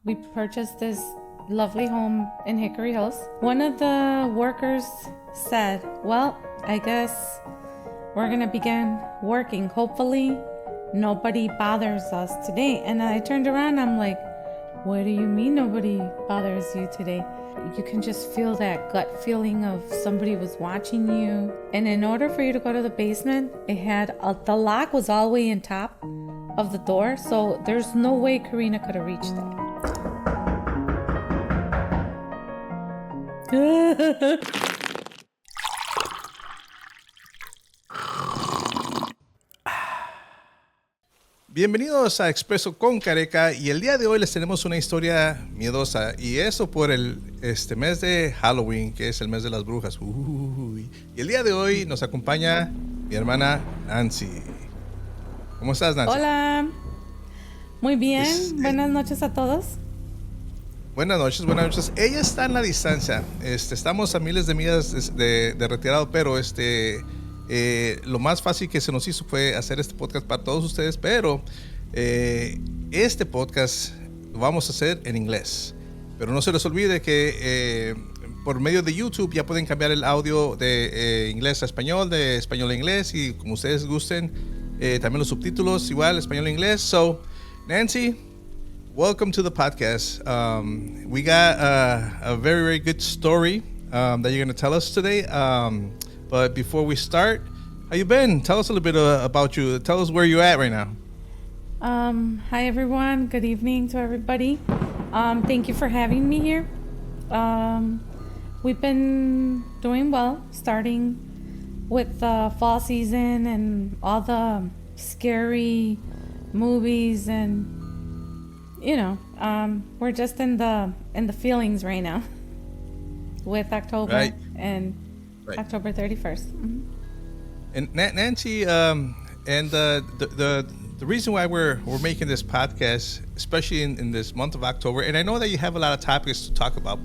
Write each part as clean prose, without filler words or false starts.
we purchased this lovely home in Hickory Hills. One of the workers said, well, I guess we're going to begin working. Hopefully nobody bothers us today. And I turned around, I'm like, what do you mean nobody bothers you today? You can just feel that gut feeling of somebody was watching you. And in order for you to go to the basement, the lock was all the way in top of the door. So there's no way Karina could have reached it. Bienvenidos a Expreso con Careca y el día de hoy les tenemos una historia miedosa y eso por el mes de Halloween, que es el mes de las brujas. Y el día de hoy nos acompaña mi hermana Nancy. ¿Cómo estás, Nancy? Hola, muy bien, buenas noches a todos. Buenas noches. Ella está en la distancia, estamos a miles de millas de retirado, pero lo más fácil que se nos hizo fue hacer este podcast para todos ustedes, pero este podcast lo vamos a hacer en inglés. Pero no se les olvide que por medio de YouTube ya pueden cambiar el audio de inglés a español, de español a inglés, y como ustedes gusten, también los subtítulos igual, español a inglés. So, Nancy, welcome to the podcast. We got a very, very good story that you're going to tell us today. But before we start, how you been? Tell us a little bit about you. Tell us where you're at right now. Hi, everyone. Good evening to everybody. Thank you for having me here. We've been doing well, starting with the fall season and all the scary movies, and we're just in the feelings right now with October, right. and Right. October 31st. Mm-hmm. And Nancy, and the reason why we're making this podcast, especially in this month of October, and I know that you have a lot of topics to talk about,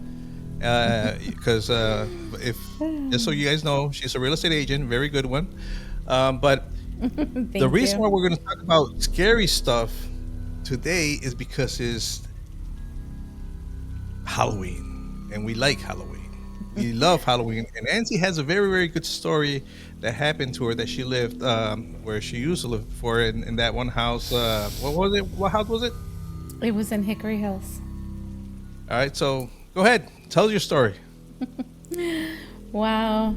because just so you guys know, she's a real estate agent, very good one. But the reason why we're going to talk about scary stuff today is because it's Halloween, and we like Halloween. We love Halloween, and Nancy has a very, very good story that happened to her that she lived where she used to live before in that one house. What was it? What house was it? It was in Hickory Hills. All right, so go ahead, tell your story. Wow.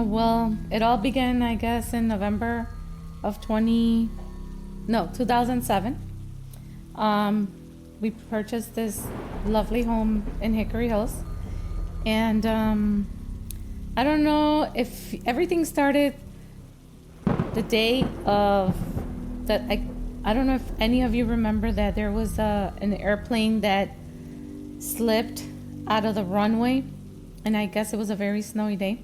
Well, it all began, I guess, in November of 2007. We purchased this lovely home in Hickory Hills. And I don't know if everything started the day of that. I don't know if any of you remember that there was an airplane that slipped out of the runway, and I guess it was a very snowy day.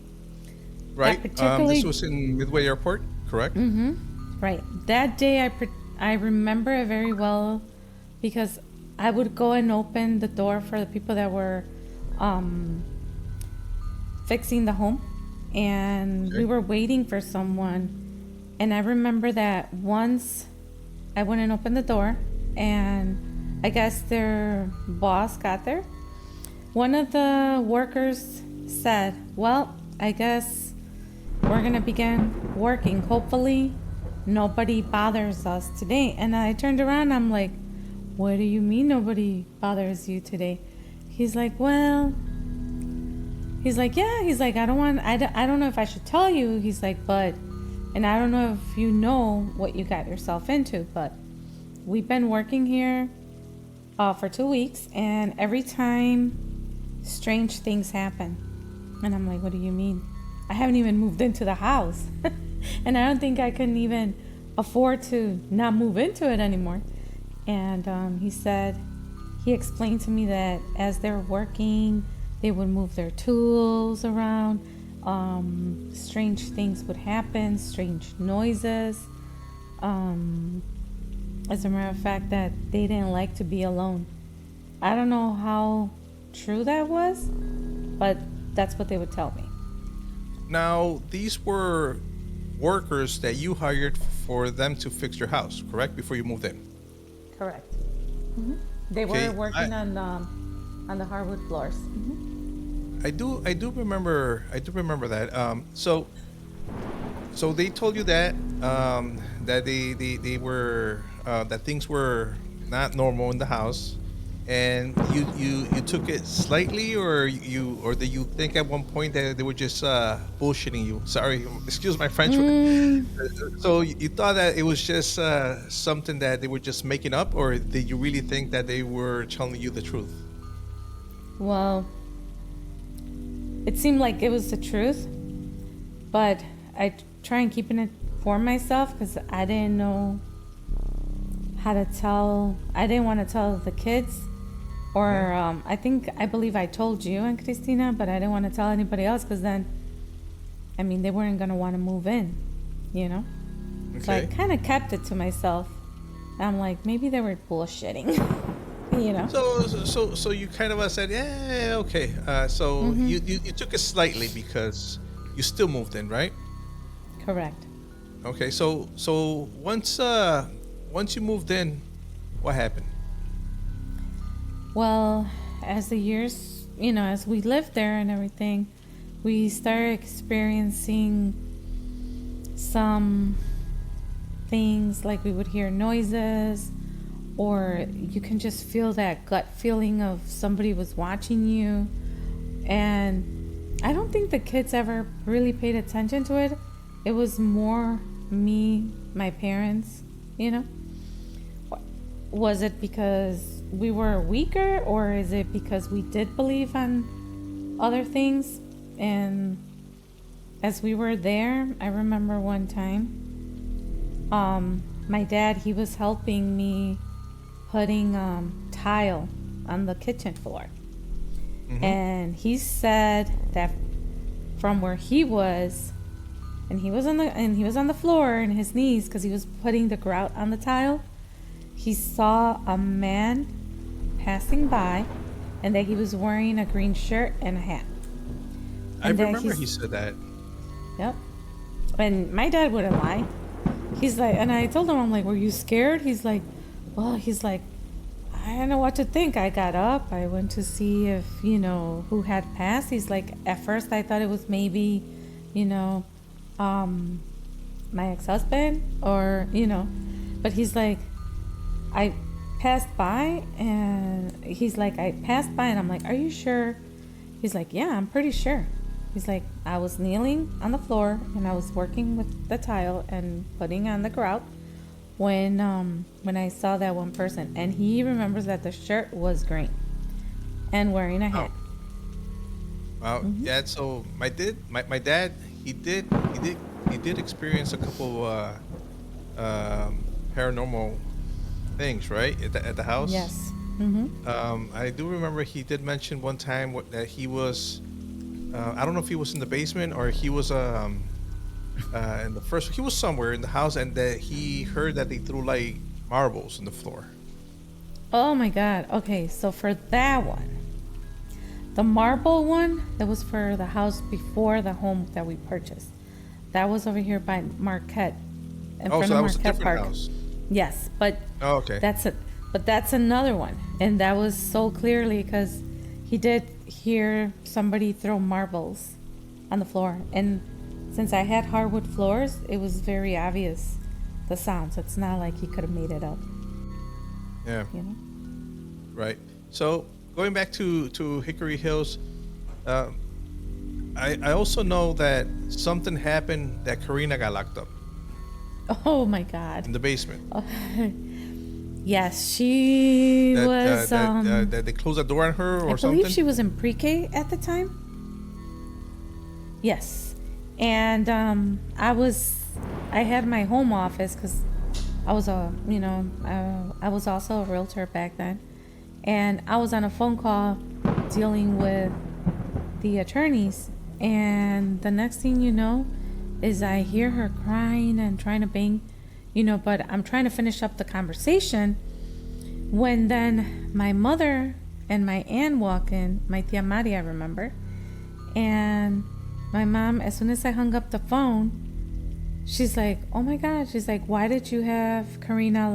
Right. This was in Midway Airport, correct? Mm-hmm. Right. That day, I remember it very well because I would go and open the door for the people that were fixing the home, and we were waiting for someone. And I remember that once I went and opened the door, and I guess their boss got there. One of the workers said, well, I guess we're gonna begin working. Hopefully nobody bothers us today. And I turned around, I'm like, what do you mean nobody bothers you today? He's like, yeah, I don't know if I should tell you. He's like, and I don't know if you know what you got yourself into, but we've been working here for 2 weeks, and every time strange things happen. And I'm like, what do you mean? I haven't even moved into the house. And I don't think I can even afford to not move into it anymore. And he explained to me that as they're working, they would move their tools around. Strange things would happen, strange noises. As a matter of fact, that they didn't like to be alone. I don't know how true that was, but that's what they would tell me. Now, these were workers that you hired for them to fix your house, correct? Before you moved in. Correct. Mm-hmm. They Okay, were working on the hardwood floors. I do remember that. So they told you that that they were that things were not normal in the house, and you took it slightly, or did you think at one point that they were just bullshitting you? Sorry, excuse my French. Mm, So you thought that it was just something that they were just making up, or did you really think that they were telling you the truth? well, it seemed like it was the truth, but I try and keeping it for myself because I didn't know how to tell. I didn't want to tell the kids, or I believe I told you and Christina, but I didn't want to tell anybody else because then, I mean, they weren't gonna want to move in, you know. So I Okay. kind of kept it to myself. I'm like, maybe they were bullshitting, you know. So you kind of said, yeah, okay. So you took it slightly because you still moved in, right? Correct. Okay. So once you moved in, what happened? Well, as the years, as we lived there and everything, we started experiencing some things like we would hear noises, or you can just feel that gut feeling of somebody was watching you. And I don't think the kids ever really paid attention to it. It was more me, my parents, you know? Was it because we were weaker, or is it because we did believe on other things? And as we were there, I remember one time, my dad, he was helping me putting tile on the kitchen floor. And he said that from where he was, and he was on the floor in his knees because he was putting the grout on the tile. He saw a man passing by, and that he was wearing a green shirt and a hat. I And that remember he's- he said that. Yep. And my dad wouldn't lie. He's like, and I told him, I'm like, were you scared? He's like, well, I don't know what to think. I got up. I went to see if, who had passed. He's like, at first I thought it was maybe, my ex-husband but he's like, I passed by, and he's like, I passed by, and I'm like, are you sure? He's like, yeah, I'm pretty sure. He's like, I was kneeling on the floor and I was working with the tile and putting on the grout when I saw that one person, and he remembers that the shirt was green and wearing a hat. Wow. Yeah. So my dad, he did experience a couple paranormal things, right, at the house. Yes. I do remember he did mention one time that he was, I don't know if he was in the basement or he was in the first. He was somewhere in the house, and that he heard that they threw like marbles on the floor. Oh my God. Okay, so for that one, the marble one, that was for the house before the home that we purchased. That was over here by Marquette, in Oh, front so of that was a Marquette different Park. house. Yes, but Oh, okay. that's it. But that's another one, and that was so clearly because he did hear somebody throw marbles on the floor, and since I had hardwood floors, it was very obvious the sounds. It's not like he could have made it up, Yeah. you know. Right. So going back to Hickory Hills, I also know that something happened that Karina got locked up Oh my God. in the basement. Yes, she That, was. that they closed the door on her or I something. believe she was in pre-K at the time. Yes, and I had my home office because I was I was also a realtor back then, and I was on a phone call dealing with the attorneys, and the next thing you know is I hear her crying and trying to bang, but I'm trying to finish up the conversation when then my mother and my aunt walk in, my tia Mari, I remember, and my mom, as soon as I hung up the phone, she's like, oh my God, she's like, why did you have Karina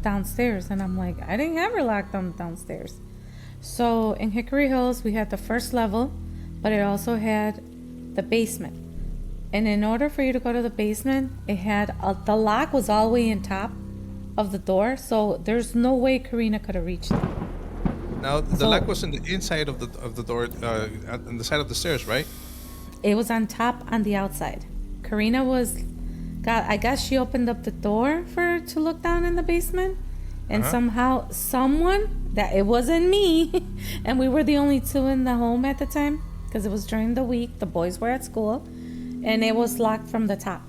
downstairs. And I'm like, I didn't have her locked on downstairs. So in Hickory Hills, we had the first level, but it also had the basement. And in order for you to go to the basement, it had the lock was all the way in top of the door. So there's no way Karina could have reached it. Now the lock was in the inside of the door, on the side of the stairs, right? It was on top on the outside. Karina I guess she opened up the door for her to look down in the basement. And somehow it wasn't me. And we were the only two in the home at the time because it was during the week. The boys were at school and it was locked from the top.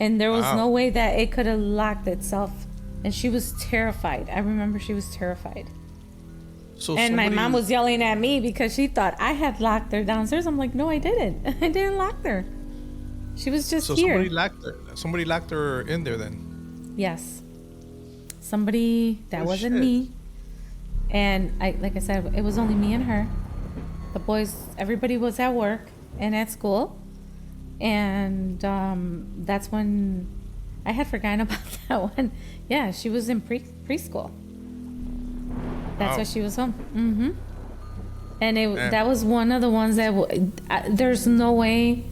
And there was no way that it could have locked itself. And she was terrified. I remember she was terrified. And my mom was yelling at me because she thought I had locked her downstairs. I'm like, no, I didn't. I didn't lock her. She was just here. Somebody locked her in there then. Yes. Somebody that wasn't me. And like I said, it was only me and her. The boys, everybody was at work and at school. And that's when I had forgotten about that one. Yeah, she was in preschool. That's why she was home. Mm-hmm. And that was one of the ones that there's no way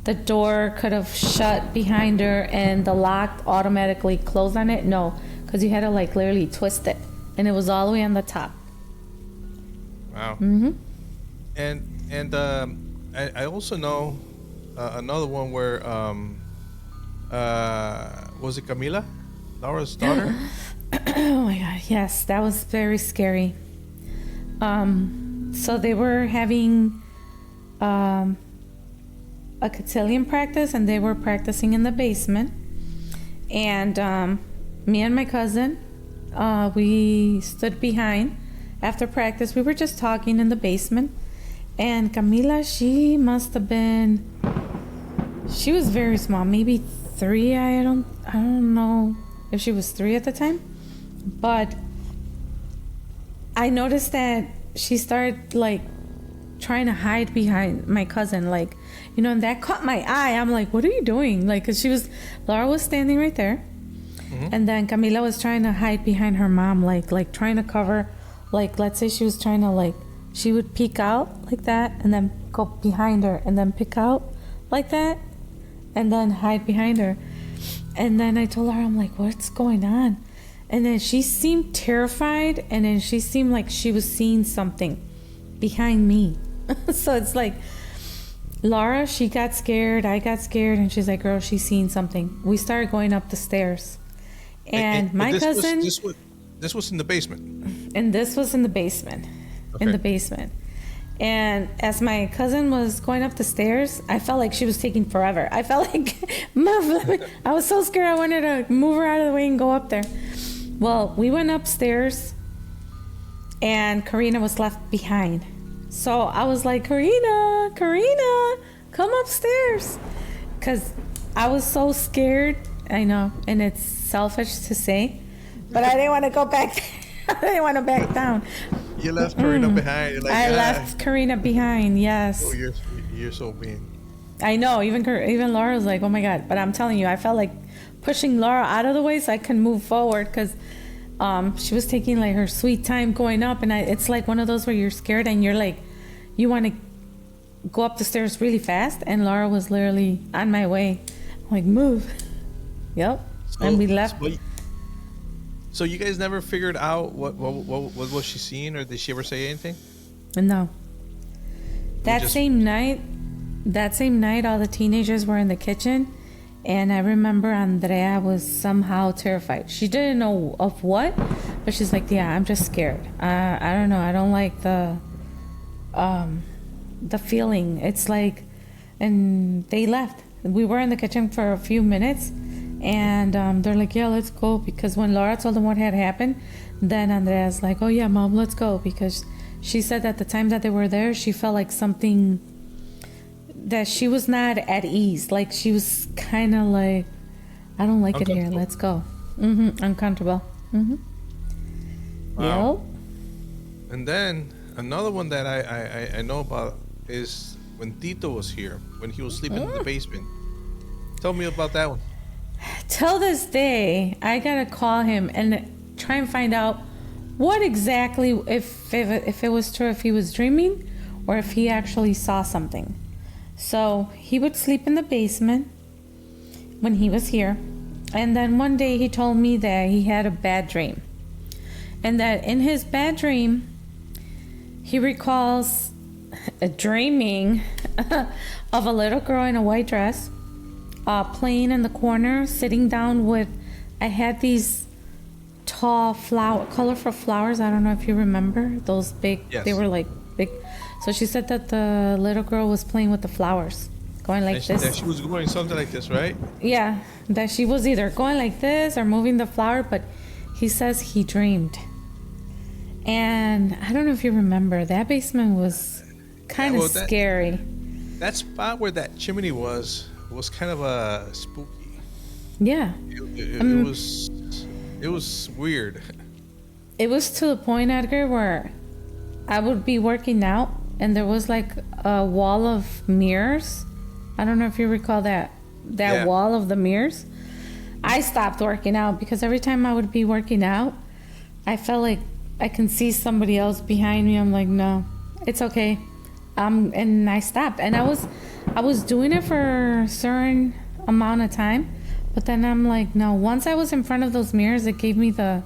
the door could have shut behind her and the lock automatically closed on it. No, because you had to like literally twist it, and it was all the way on the top. Wow. Mm-hmm. And I also know another one where was it Camila, Laura's daughter? Oh my God, yes, that was very scary. So they were having a cotillion practice, and they were practicing in the basement. And me and my cousin, we stood behind after practice. We were just talking in the basement. And Camila, she was very small, maybe 3. I don't know if she was 3 at the time. But I noticed that she started like trying to hide behind my cousin, like, you know, and that caught my eye. I'm like, what are you doing? Like, cause Laura was standing right there. Mm-hmm. And then Camila was trying to hide behind her mom, like trying to cover, like, let's say she was trying to, like, she would peek out like that and then go behind her and then peek out like that and then hide behind her. And then I told her, I'm like, what's going on? And then she seemed terrified, and then she seemed like she was seeing something behind me. So it's like, Laura, she got scared, I got scared, and she's like, girl, she's seeing something. We started going up the stairs. And my cousin... This was in the basement? And this was in the basement. Okay. In the basement. And as my cousin was going up the stairs, I felt like she was taking forever. I felt like, I was so scared I wanted to move her out of the way and go up there. Well, we went upstairs and Karina was left behind. So I was like, Karina, come upstairs. Because I was so scared. I know, and it's selfish to say, but I didn't want to go back. I didn't want to back down. You left Karina behind. You're like, I left Karina behind, yes. Oh, you're so mean. I know, even Laura was like, oh my God. But I'm telling you, I felt like pushing Laura out of the way so I can move forward, because she was taking like her sweet time going up, and it's like one of those where you're scared and you're like, you want to go up the stairs really fast, and Laura was literally on my way. I'm like, move. Yep. And we left. So you guys never figured out what was she seeing, or did she ever say anything? No. That same night, all the teenagers were in the kitchen, and I remember Andrea was somehow terrified. She didn't know of what, but she's like, yeah, I'm just scared. I don't know. I don't like the feeling. It's like, and they left. We were in the kitchen for a few minutes, and they're like, yeah, let's go. Because when Laura told them what had happened, then Andrea's like, oh yeah, Mom, let's go. Because she said at the time that they were there, she felt like something, that she was not at ease. Like she was kind of like, I don't like it here. Let's go. Uncomfortable. Wow. Yep. And then another one that I know about is when Tito was here, when he was sleeping in the basement. Tell me about that one. till this day, I gotta call him and try and find out what exactly, if it was true, if he was dreaming or if he actually saw something. So he would sleep in the basement when he was here. And then one day he told me that he had a bad dream. And that in his bad dream, he recalls dreaming of a little girl in a white dress, playing in the corner, sitting down with, I had these tall colorful flowers. I don't know if you remember those big, Yes. They were like big. So she said that the little girl was playing with the flowers, going like this. That she was going something like this, right? Yeah, that she was either going like this or moving the flower, but he says he dreamed. And I don't know if you remember, that basement was kind of scary. That spot where that chimney was kind of spooky. Yeah. It was weird. It was to the point, Edgar, where I would be working out and there was like a wall of mirrors. I don't know if you recall that Yeah. wall of the mirrors. I stopped working out because every time I would be working out, I felt like I can see somebody else behind me. I'm like, no, it's okay. And I stopped. And I was doing it for a certain amount of time, but then I'm like, no. Once I was in front of those mirrors, it gave me the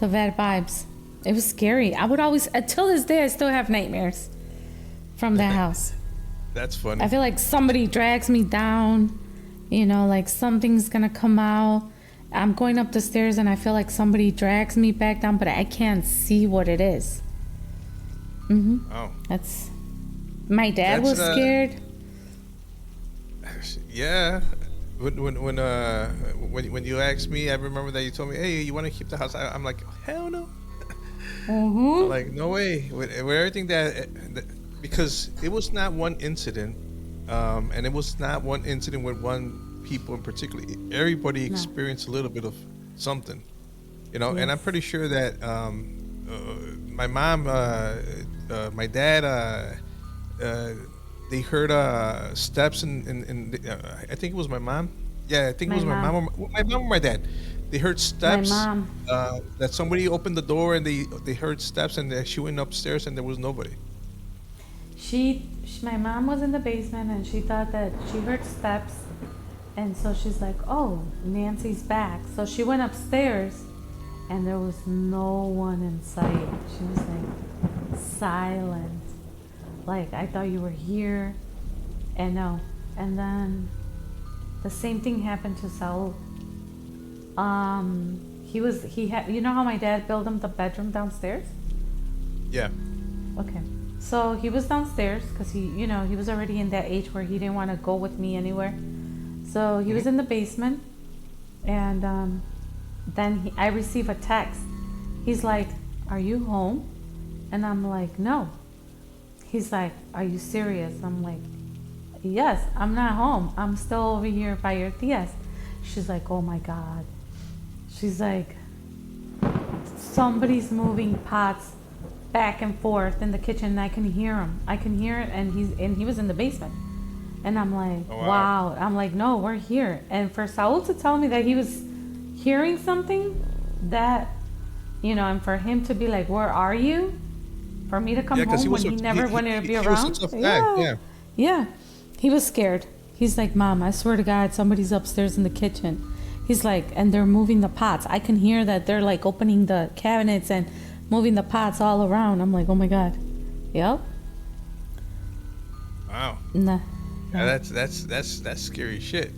bad vibes. It was scary. I would always, until this day, I still have nightmares from that house. That's funny. I feel like somebody drags me down, like something's gonna come out. I'm going up the stairs and I feel like somebody drags me back down, but I can't see what it is. Oh. My dad was scared. Yeah. When you asked me, I remember that you told me, "Hey, you want to keep the house?" I'm like, "Hell no." I'm like, no way. With everything that because it was not one incident, and it was not one incident with one people in particular. Everybody experienced a little bit of something, Yes. And I'm pretty sure that my mom, my dad, they heard steps in I think it was my mom. Yeah, I think it was my mom or my dad. They heard steps. My mom. That somebody opened the door and they heard steps and she went upstairs and there was nobody. My mom was in the basement and she thought that she heard steps, and so she's like, oh, Nancy's back. So she went upstairs and there was no one in sight. She was like silent, like, I thought you were here. And no. And then the same thing happened to Saul. He had, how my dad built him the bedroom downstairs? Yeah. Okay. So he was downstairs because he was already in that age where he didn't want to go with me anywhere. So he was in the basement, and then I receive a text. He's like, "Are you home?" And I'm like, "No." He's like, "Are you serious?" I'm like, "Yes, I'm not home. I'm still over here by your tias." She's like, "Oh my God." She's like, "Somebody's moving pots back and forth in the kitchen, and I can hear him. I can hear it," and he was in the basement. And I'm like, oh, wow. I'm like, "No, we're here." And for Saul to tell me that he was hearing something, that, and for him to be like, "Where are you?" For me to come home when he never wanted to be around. Yeah. He was scared. He's like, "Mom, I swear to God, somebody's upstairs in the kitchen." He's like, "And they're moving the pots. I can hear that they're like opening the cabinets and moving the pots all around." I'm like, "Oh my God." Yep. Wow. Nah. Yeah, that's scary shit.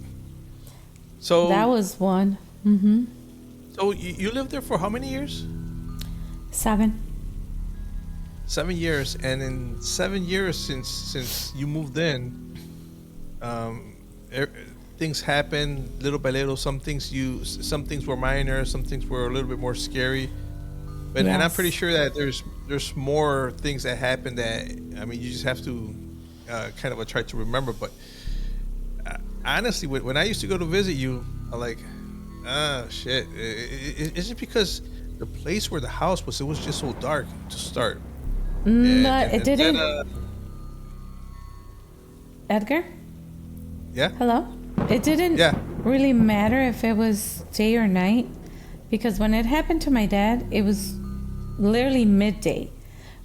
So that was one. So you lived there for how many years? 7. 7 years, and in 7 years since you moved in, things happened little by little. Some things were minor, some things were a little bit more scary. But and I'm pretty sure that there's more things that happen that, I mean, you just have to kind of try to remember. But honestly, when I used to go to visit you, I'm like, shit. Is it because the place where the house was, it was just so dark to start? But it didn't. Then, Edgar? Yeah. Hello? It didn't Yeah. really matter if it was day or night, because when it happened to my dad, it was literally midday.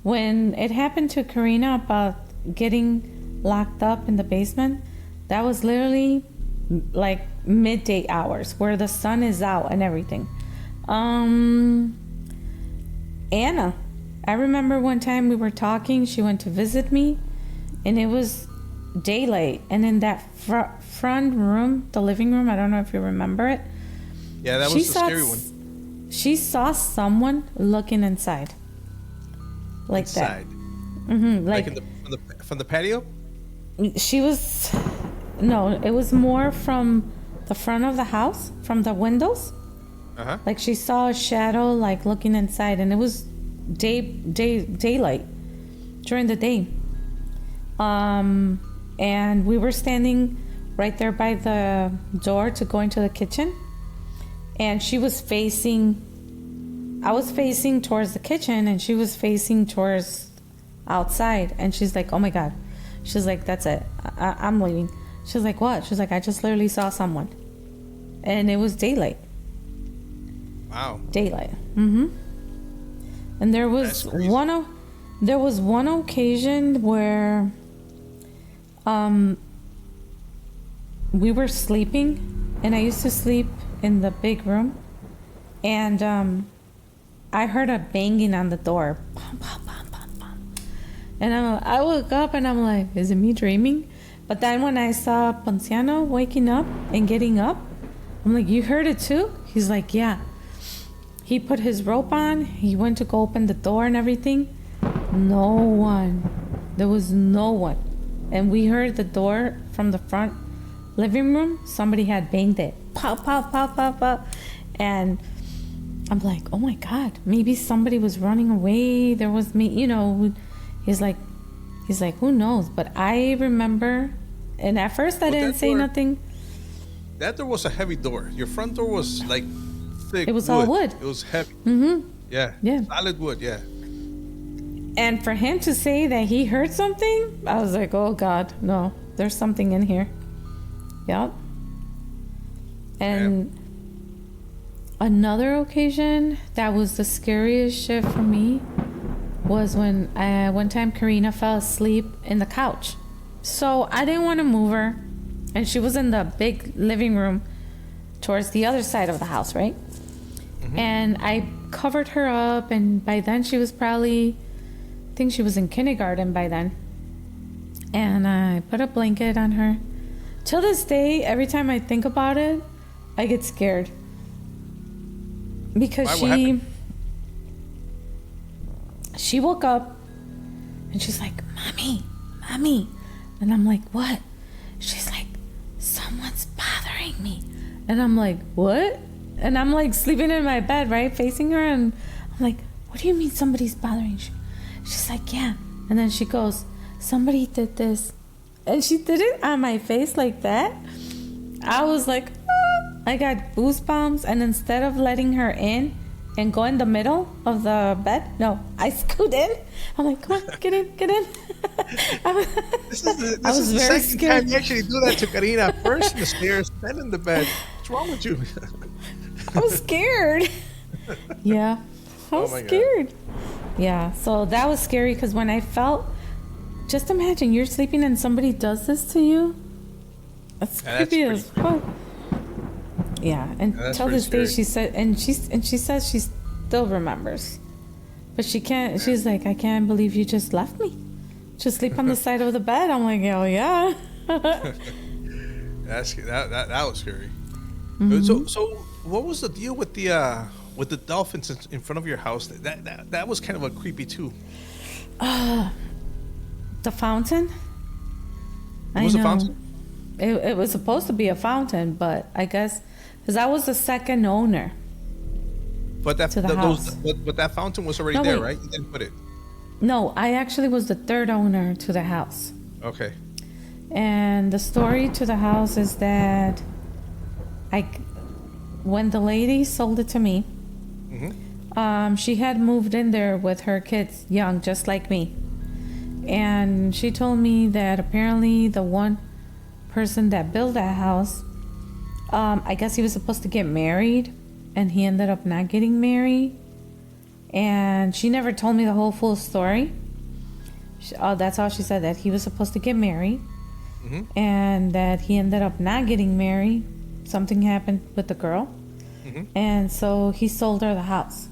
When it happened to Karina about getting locked up in the basement, that was literally like midday hours where the sun is out and everything. Anna, I remember one time we were talking, she went to visit me, and it was daylight, and in that front room, the living room, I don't know if you remember it. Yeah, that she was the saw scary one. She saw someone looking inside, like Inside. that. Like from the patio? She was, no, it was more from the front of the house, from the windows. Uh-huh. Like she saw a shadow, like looking inside, and it was daylight during the day. And we were standing right there by the door to go into the kitchen, and she was facing, I was facing towards the kitchen, and she was facing towards outside, and she's like, oh my God. She's like, that's it. I'm leaving. She's like, what? She's like, I just literally saw someone. And it was daylight. Wow. Daylight. And there was one occasion where we were sleeping, and I used to sleep in the big room, and I heard a banging on the door. Pom, pom, pom, pom, pom. And I woke up and I'm like, is it me dreaming? But then when I saw Ponciano waking up and getting up, I'm like, you heard it too? He's like, yeah. He put his rope on. He went to go open the door and everything. No one. There was no one. And we heard the door from the front living room. Somebody had banged it. Pop, pop, pop, pop, pop. And I'm like, oh my God, maybe somebody was running away. There was me, you know. He's like, who knows? But I remember, and at first I didn't say nothing. That door was a heavy door. Your front door was like thick. It was all wood. It was heavy. Yeah. Solid wood. Yeah. And for him to say that he heard something, I was like, oh God, no, there's something in here. Yep. And another occasion that was the scariest shit for me was when one time Karina fell asleep in the couch. So I didn't want to move her, and she was in the big living room towards the other side of the house, right? And I covered her up, and by then she was probably, I think she was in kindergarten by then. And I put a blanket on her. Till this day, every time I think about it, I get scared. Because she woke up and she's like, Mommy. And I'm like, what? She's like, someone's bothering me. And I'm like, what? And I'm like sleeping in my bed, right? Facing her. And I'm like, what do you mean somebody's bothering you? She's like, yeah. And then she goes, somebody did this. And she did it on my face like that. I was like, ah. I got goosebumps. And instead of letting her in and go in the middle of the bed, no, I scoot in. I'm like, come on, get in. This is the very second scared. time you actually do that to Karina. First in the stairs, then in the bed. What's wrong with you? I was scared. Yeah, I was scared. Yeah, so that was scary because when I felt, just imagine you're sleeping and somebody does this to you. That's creepy as fuck. Yeah, and till this day she said, and she says she still remembers, but she can't. She's like, I can't believe you just left me, just sleep on the side of the bed. I'm like, oh yeah. That was scary. So what was the deal with the dolphins in front of your house? That was kind of a creepy too. The fountain. It was a fountain? It was supposed to be a fountain, but I guess because I was the second owner. But that fountain was already there, right? You didn't put it. No, I actually was the third owner to the house. Okay. And the story to the house is that when the lady sold it to me, she had moved in there with her kids young, just like me. And she told me that apparently the one person that built that house, I guess he was supposed to get married, and he ended up not getting married. And she never told me the whole full story. That's all she said, that he was supposed to get married, and that he ended up not getting married. Something happened with the girl, and so he sold her the house.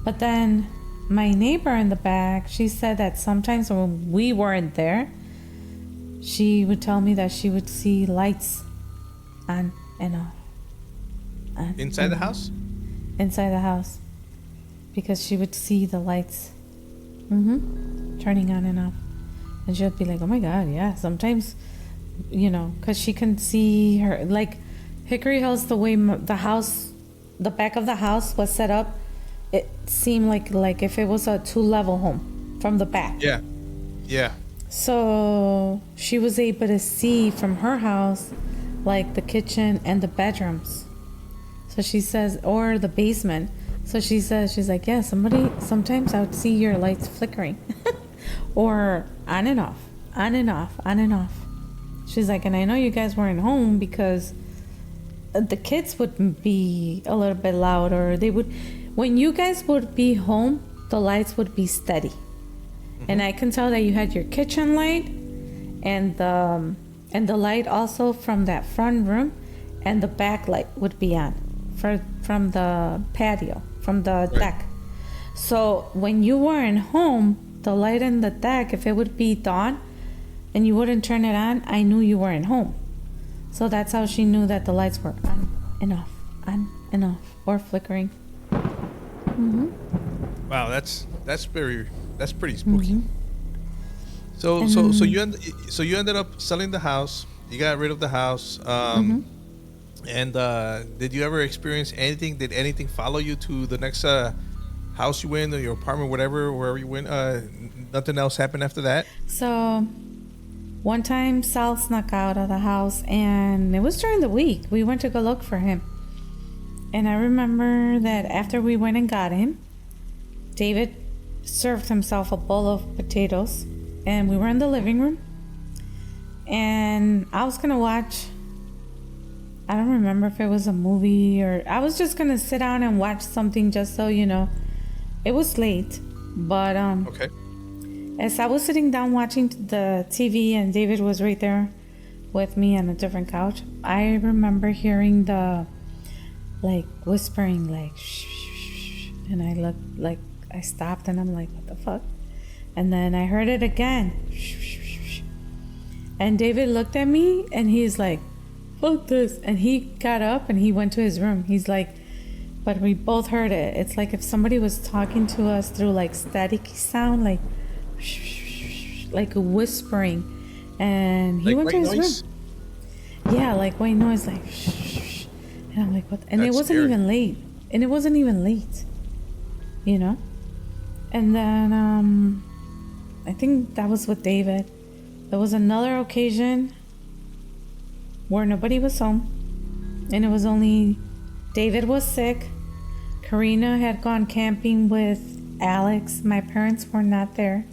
But then my neighbor in the back, she said that sometimes when we weren't there, she would tell me that she would see lights on and off. Inside the house? Inside the house. Because she would see the lights turning on and off. And she'd be like, oh my God, yeah. Sometimes, because she can see her, like Hickory Hills, the way the house, the back of the house was set up, it seemed like if it was a 2-level home from the back. Yeah. Yeah. So she was able to see from her house, like the kitchen and the bedrooms. So she says, or the basement. So she says, she's like, yeah, sometimes I would see your lights flickering or on and off, on and off, on and off. She's like, and I know you guys weren't home because the kids would be a little bit loud, or when you guys would be home, the lights would be steady. And I can tell that you had your kitchen light and the light also from that front room, and the back light would be on from the patio, from the deck. So when you weren't home, the light in the deck, if it would be dawn and you wouldn't turn it on, I knew you weren't home. So that's how she knew that the lights were on and off, or flickering. Wow, that's pretty spooky. So you ended up selling the house. You got rid of the house. And did you ever experience anything? Did anything follow you to the next house you went, or your apartment, wherever you went? Nothing else happened after that? So one time Sal snuck out of the house, and it was during the week. We went to go look for him. And I remember that after we went and got him, David served himself a bowl of potatoes, and we were in the living room. And I was going to watch, I don't remember if it was a movie, or I was just going to sit down and watch something just so, it was late. But okay. As I was sitting down watching the TV and David was right there with me on a different couch, I remember hearing the whispering, shh, shh, shh. And I looked, I stopped and I'm like, what the fuck? And then I heard it again. Shh, shh, shh, shh. And David looked at me and he's like, fuck this. And he got up and he went to his room. He's like, but we both heard it. It's like if somebody was talking to us through staticky sound, shh, shh, shh, like a whispering. And he went to his room. Yeah, like white noise, shh, shh, shh. And I'm like, what? And it wasn't even late. And then I think that was with David. There was another occasion where nobody was home, and it was only David was sick. Karina had gone camping with Alex. My parents were not there,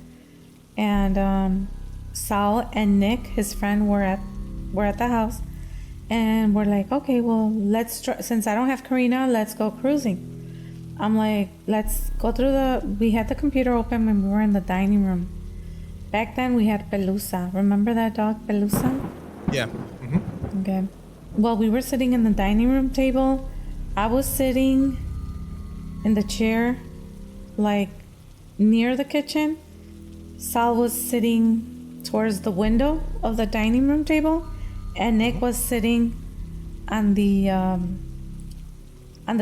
and Saul and Nick, his friend, were at the house, and we're like, okay, well, since I don't have Karina, let's go cruising. I'm like, let's go through we had the computer open when we were in the dining room. Back then we had Pelusa. Remember that dog, Pelusa? Yeah. Okay. Well, we were sitting in the dining room table. I was sitting in the chair, near the kitchen. Sal was sitting towards the window of the dining room table, and Nick was sitting on the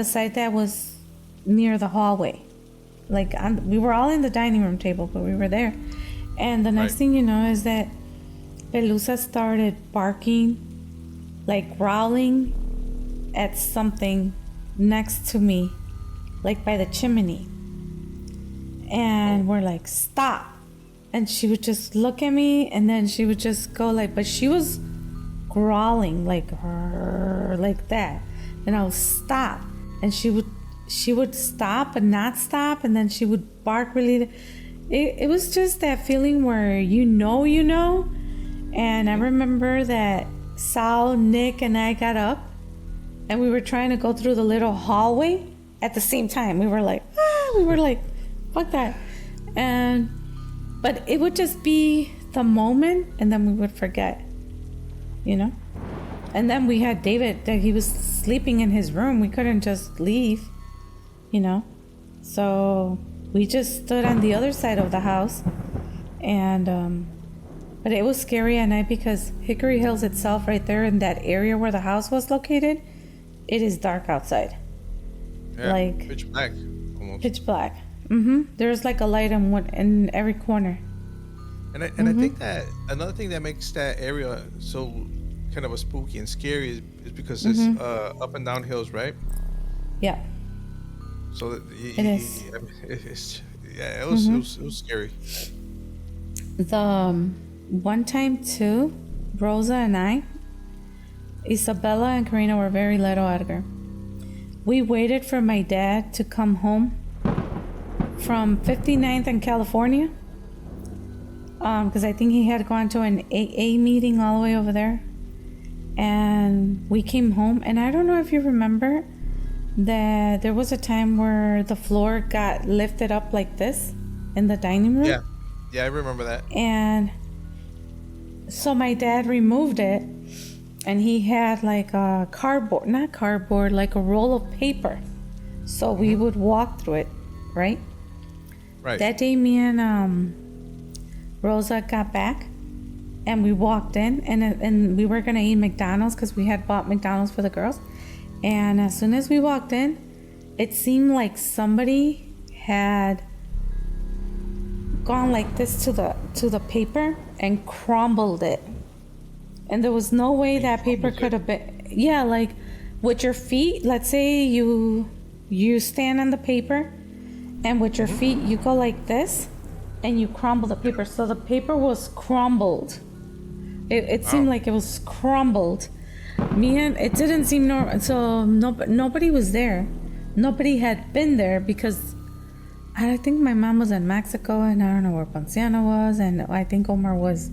side that was near the hallway. We were all in the dining room table, but we were there. And the next thing you know is that Pelusa started barking, growling at something next to me, by the chimney. And we're like, stop. And she would just look at me, and then she would just go but she was growling like that. And I would stop, and she would stop but not stop, and then she would bark really. It was just that feeling where you know, And I remember that Sal, Nick, and I got up and we were trying to go through the little hallway at the same time. We were like, fuck that. But it would just be the moment and then we would forget, you know? And then we had David, that he was sleeping in his room. We couldn't just leave, you know? So we just stood on the other side of the house. And, but it was scary at night because Hickory Hills itself, right there in that area where the house was located, it is dark outside. Yeah, like pitch black, almost. Pitch black. There's like a light in every corner. And I think that another thing that makes that area so kind of a spooky and scary is because it's up and down hills, right? Yeah. So It is. It was scary. The one time too, Rosa and I, Isabella and Karina were very little, Edgar. We waited for my dad to come home from 59th in California, because I think he had gone to an AA meeting all the way over there. And we came home, and I don't know if you remember that there was a time where the floor got lifted up like this in the dining room. Yeah, I remember that. And so my dad removed it, and he had like a not cardboard, like a roll of paper. So we would walk through it, right? Right. That day, me and Rosa got back, and we walked in, and we were gonna eat McDonald's because we had bought McDonald's for the girls. And as soon as we walked in, it seemed like somebody had gone like this to the paper and crumbled it. And there was no way that paper could have been, like with your feet. Let's say you stand on the paper, and with your feet you go like this, and you crumble the paper. So the paper was crumbled. It seemed like it was crumbled. It didn't seem normal. So nobody was there. Nobody had been there because I think my mom was in Mexico, and I don't know where Ponciano was, and I think Omar was,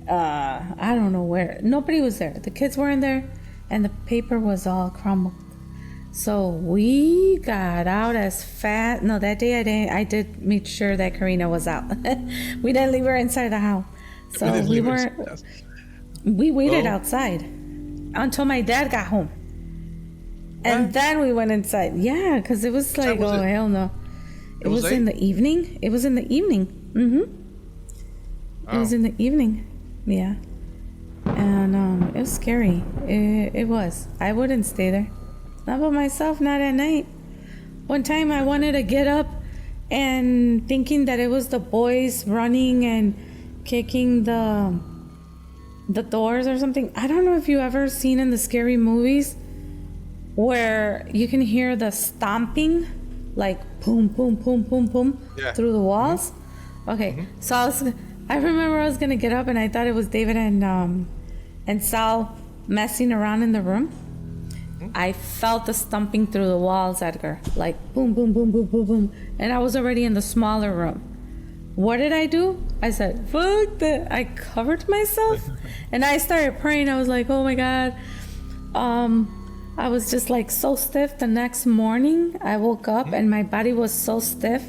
I don't know where. Nobody was there. The kids weren't there, and the paper was all crumbled. So we got out as fast. No, that day I did make sure that Karina was out. We didn't leave her inside the house. So we waited outside until my dad got home. And then we went inside. Yeah, because it was like, hell no. It was in the evening. It was in the evening. It was in the evening. Yeah. And it was scary. It was. I wouldn't stay there. Not by myself, not at night. One time I wanted to get up, and thinking that it was the boys running and kicking the doors or something. I don't know if you ever seen in the scary movies where you can hear the stomping, like boom, boom, boom, boom, boom, through the walls. Okay, so I remember I was gonna get up, and I thought it was David and Sal messing around in the room. I felt the stomping through the walls, Edgar, like boom, boom, boom, boom, boom, boom, and I was already in the smaller room. What did I do? I said, fuck that. I covered myself and I started praying. I was like, oh my God. I was just like so stiff. The next morning I woke up and my body was so stiff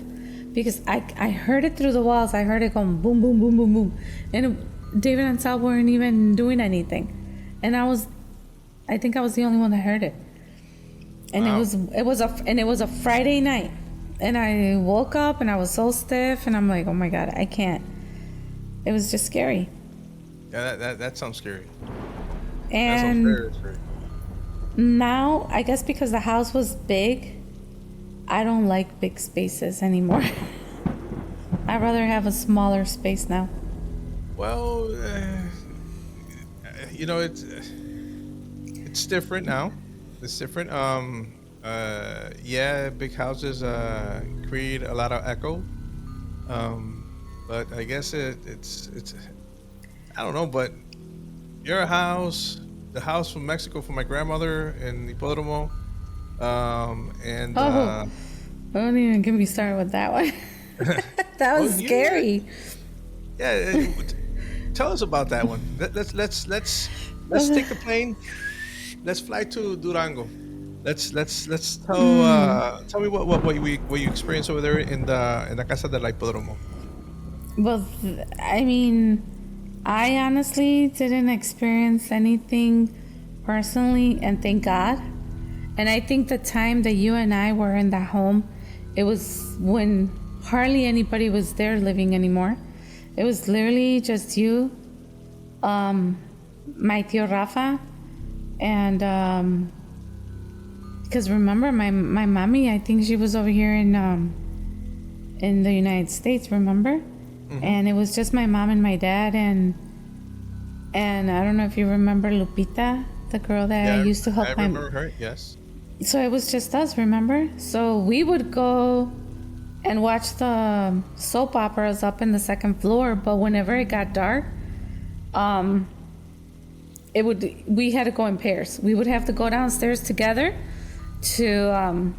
because I heard it through the walls. I heard it going boom, boom, boom, boom, boom. And David and Sal weren't even doing anything. And I think I was the only one that heard it. And it was a Friday night. And I woke up and I was so stiff, and I'm like, oh my God, I can't. It was just scary. Yeah, that sounds scary. And that sounds very scary. Now, I guess because the house was big, I don't like big spaces anymore. I'd rather have a smaller space now. Well, it's different now. It's different. Big houses create a lot of echo. But I guess it's I don't know, but your house, the house from Mexico for my grandmother in Hipódromo, Don't even get me started with that one. That was scary. Yeah, tell us about that one. Let's take the plane. Let's fly to Durango. Let's tell me what you experienced over there in the Casa del Hipódromo. Well, I mean, I honestly didn't experience anything personally, and thank God. And I think the time that you and I were in that home, it was when hardly anybody was there living anymore. It was literally just you, my tío Rafa, and because remember my mommy, I think she was over here in the United States, remember? Mm-hmm. And it was just my mom and my dad, and I don't know if you remember Lupita, the girl that I used to help. I remember her, yes. So it was just us, remember? So we would go and watch the soap operas up in the second floor, but whenever it got dark, we had to go in pairs. We would have to go downstairs together to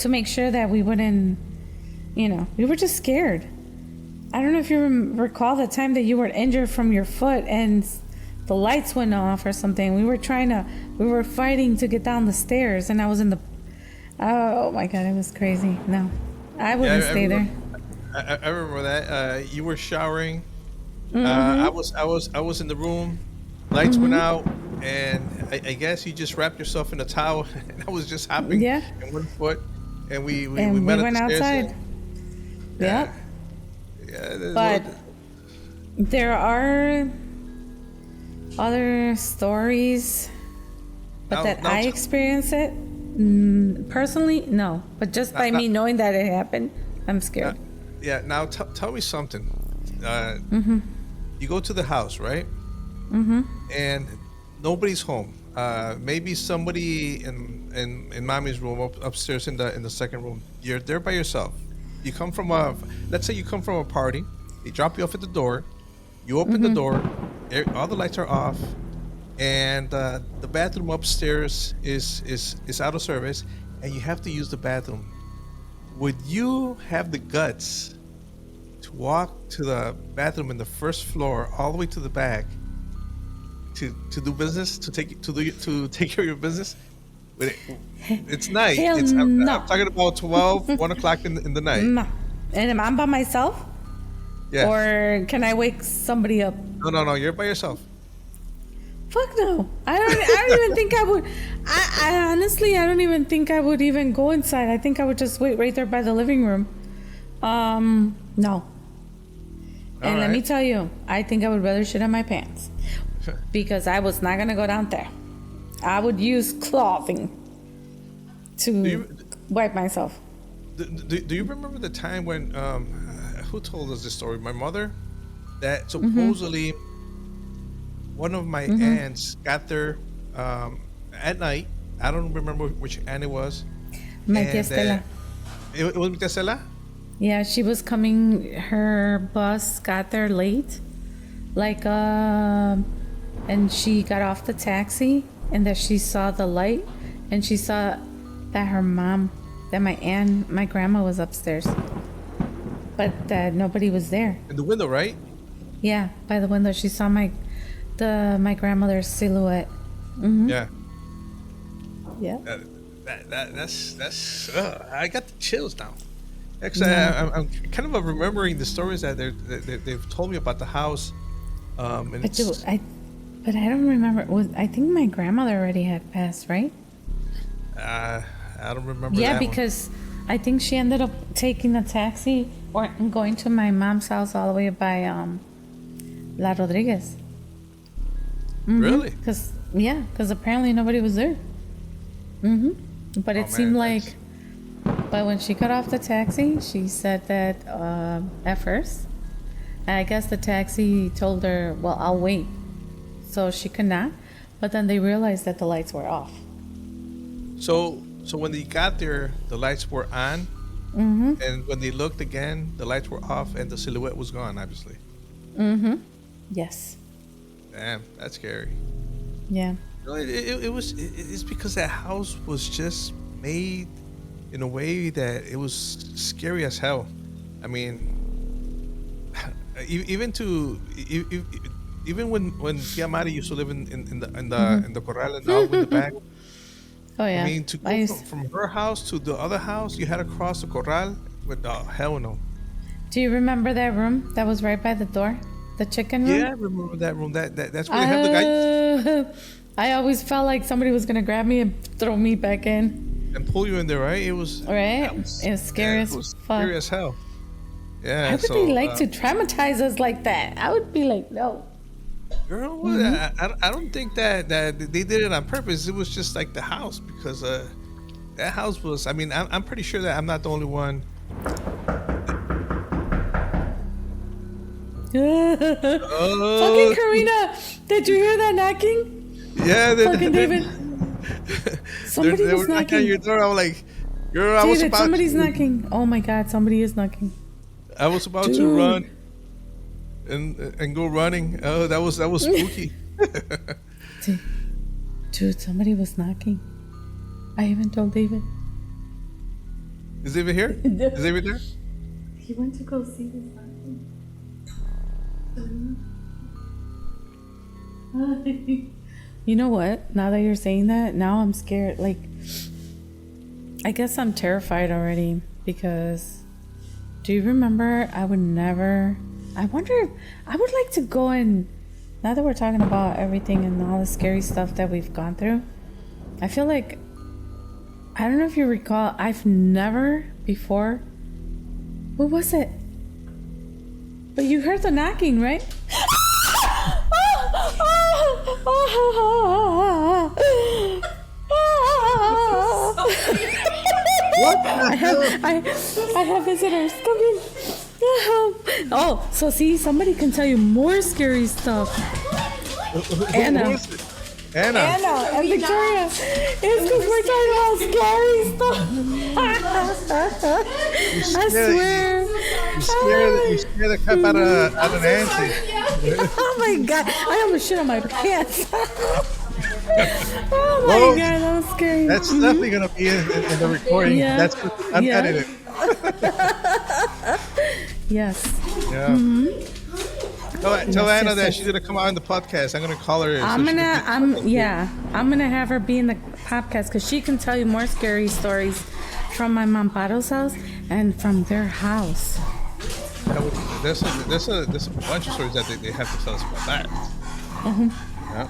make sure that we wouldn't, we were just scared. I don't know if you recall the time that you were injured from your foot and the lights went off or something. We were fighting to get down the stairs, and I was in the, oh my God, it was crazy. No, I wouldn't stay there. I remember that. You were showering. Mm-hmm. I was in the room. Lights went out, and I guess you just wrapped yourself in a towel, and I was just hopping in one foot, and we met went at the outside. Stairs. Yeah. But there are other stories, but I experienced it personally, no. But just by me knowing that it happened, I'm scared. Now tell me something. You go to the house, right? And nobody's home. Maybe somebody in mommy's room upstairs in the second room. You're there by yourself. You come from let's say you come from a party. They drop you off at the door. You open the door. All the lights are off, and the bathroom upstairs is out of service, and you have to use the bathroom. Would you have the guts to walk to the bathroom in the first floor all the way to the back to do business, to take care of your business? It's night. I'm talking about 12, 1 o'clock in the night. No. And I'm by myself? Yeah. Or can I wake somebody up? No, you're by yourself. Fuck no. I don't even think I would. I honestly, I don't even think I would even go inside. I think I would just wait right there by the living room. No. And let me tell you, I think I would rather shit on my pants. Because I was not going to go down there. I would use clothing to wipe myself. Do you remember the time when, who told us this story? My mother? That supposedly one of my aunts got there at night. I don't remember which aunt it was. My tia Stella. It was tia Stella? Yeah, she was coming, her bus got there late. And she got off the taxi, and that she saw the light, and she saw that her mom, that my grandma was upstairs, but that nobody was there. In the window, right? Yeah, by the window. She saw my grandmother's silhouette. Yeah. Yeah. That's I got the chills now. Actually, I'm kind of remembering the stories that they've told me about the house. But I don't remember. I think my grandmother already had passed, right? I don't remember. Yeah, because I think she ended up taking a taxi or going to my mom's house all the way by La Rodriguez. Really? Because apparently nobody was there. But it seemed like, but when she got off the taxi, she said that at first, I guess the taxi told her, well, I'll wait. So she could not, but then they realized that the lights were off. So when they got there, the lights were on, and when they looked again, the lights were off, and the silhouette was gone, obviously. Yes. Damn, that's scary. Yeah. It's because that house was just made in a way that it was scary as hell. I mean, even to even when Tia Mari used to live in the corral and out in the back. Oh I yeah. mean, to I go used. from her house to the other house, you had to cross the corral. But hell no. Do you remember that room that was right by the door? The chicken Yeah, I room? remember that room. That's where they have the guys I always felt like somebody was gonna grab me and throw me back in. and pull you in there, right? Right? It was Yeah, scary it as was fuck. scary as hell. Why Yeah, would they so like to traumatize us like that? I would be like, no. girl, Mm-hmm. I don't think that they did it on purpose. It was just like the house because that house was. I mean, I'm pretty sure that I'm not the only one. Fucking Oh, Karina, did you hear that knocking? yeah, Fucking David, somebody they was were knocking on your knocking. door. I was like, girl, David, somebody's knocking. Oh my god, somebody is knocking. I was about to run Dude, and go running. Oh, that was spooky. D- dude, somebody was knocking. I even told David. Is David here? Is David there? He went to go see who's knocking. You know what? Now that you're saying that, now I'm scared. Like, I guess I'm terrified already because do you remember I would never. I wonder if I would like to go and. Now that we're talking about everything and all the scary stuff that we've gone through, I feel like. I don't know if you recall, I've never before. What was it? But you heard the knocking, right? What? I have visitors coming. Oh, so see, somebody can tell you more scary stuff. Anna. Who is it? Anna. Anna and Victoria. It's because we're talking about scary stuff. I swear. You scared the crap out of Nancy. Oh my god, I almost shit on my pants. Oh my Well, god, that was scary. That's definitely gonna be in the recording. Yeah. That's unedited. Yes. Yeah. Tell Yes, Anna yes, that yes. she's gonna come out in the podcast. I'm gonna call her. I'm gonna have her be in the podcast because she can tell you more scary stories from my Mamparo's house and from their house. There's a bunch of stories that they have to tell us about that. Yeah.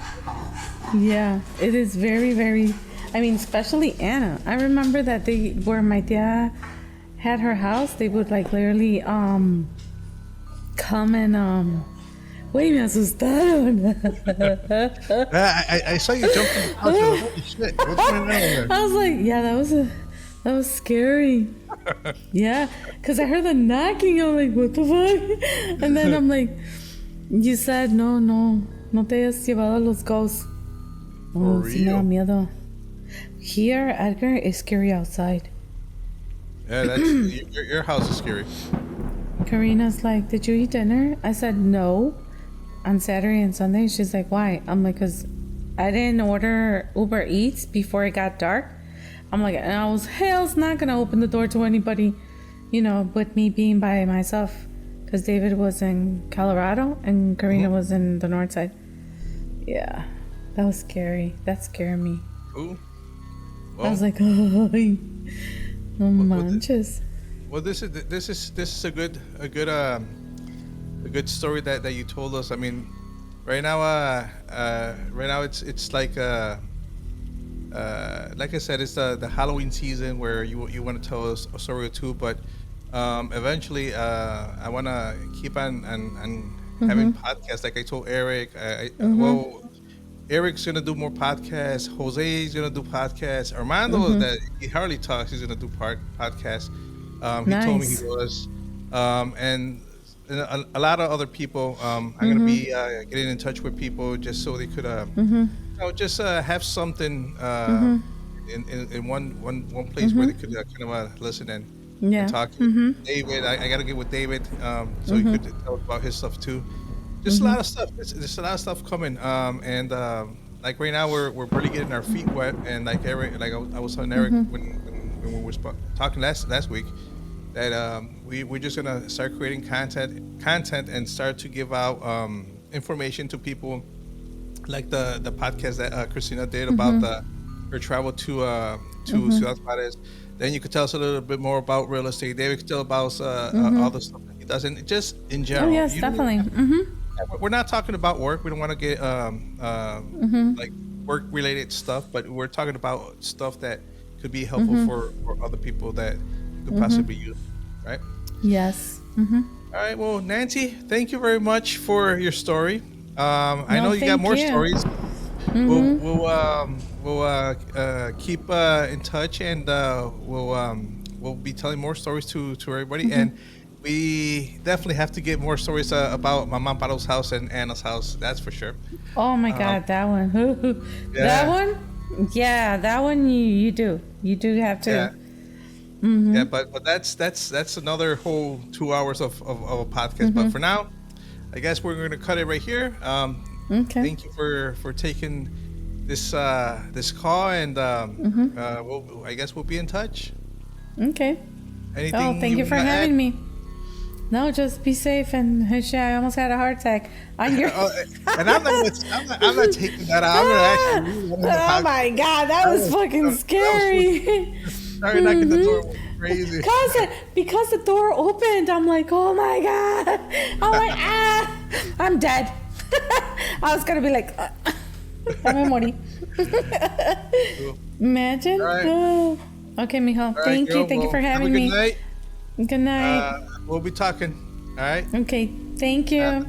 Yeah, it is very, very. I mean, especially Anna. I remember that where my dad had her house, they would like literally come and Wait, me asustaron. I saw you jump on the couch. I was like, holy shit! What's going on there? I was like, yeah, that was scary. Yeah, because I heard the knocking. I'm like, what the fuck? And then I'm like, you said no te hayas llevado a los ghosts. Oh, sí me da miedo. Here, Edgar, is scary outside. Yeah, that's your house is scary. Karina's like, did you eat dinner? I said no. On Saturday and Sunday, she's like, why? I'm like, because I didn't order Uber Eats before it got dark. I'm like, and I was hell's not gonna open the door to anybody, with me being by myself, because David was in Colorado and Karina was in the north side. Yeah, that was scary. That scared me. Ooh. I Well, was like, oh, no manches. well, this is a good story that you told us. I mean, right now it's like I said, it's the Halloween season where you want to tell us a story or two, but eventually I want to keep on having podcasts. Like I told Eric, well, Eric's gonna do more podcasts. Jose's gonna do podcasts. Armando, that he hardly talks, he's gonna do podcasts. He told me Nice. he was, and a lot of other people. I'm gonna be getting in touch with people just so they could, just have something in one place where they could kind of listen and talk. David, I gotta get with David so he could tell about his stuff too. Just a lot of stuff. There's a lot of stuff coming. And like right now we're barely getting our feet wet. And like Eric, like I was telling Eric when we were talking last week, that we're just gonna start creating content and start to give out information to people, like the podcast that Christina did about her travel to Ciudad Juarez. Then you could tell us a little bit more about real estate. David could tell about all the stuff that he does, and just in Oh general. yes, You don't definitely. we're not talking about work. We don't want to get like work related stuff, but we're talking about stuff that could be helpful for other people that could possibly use, right? Yes. All right. Well, Nancy, thank you very much for your story. I know you got thank more you. stories. We'll keep in touch, and we'll be telling more stories to everybody. And we definitely have to get more stories about Mama Amparo's house and Anna's house. That's for sure. Oh my God, that one. Yeah. That one? Yeah, that one you do. You do have to. Yeah. Yeah, but that's another whole 2 hours of a podcast. But for now, I guess we're going to cut it right here. Okay. Thank you for taking this call, and I guess we'll be in touch. Okay. Anything? Oh, thank you for wanna having add? me. No, just be safe and shit. I almost had a heart attack on your. And I'm not taking that out. I'm gonna actually read one of the Oh my God, that was fucking scary. Sorry, knocking the door was crazy. Because the door opened, I'm like, oh my God. I'm like, I'm dead. I was gonna be like, dame morir. Imagine. All right. Oh. Okay, mijo. All right, Thank you. girl. Thank you for Well, have a having me. Good night. Good night. We'll be talking. All right. Okay. Thank you.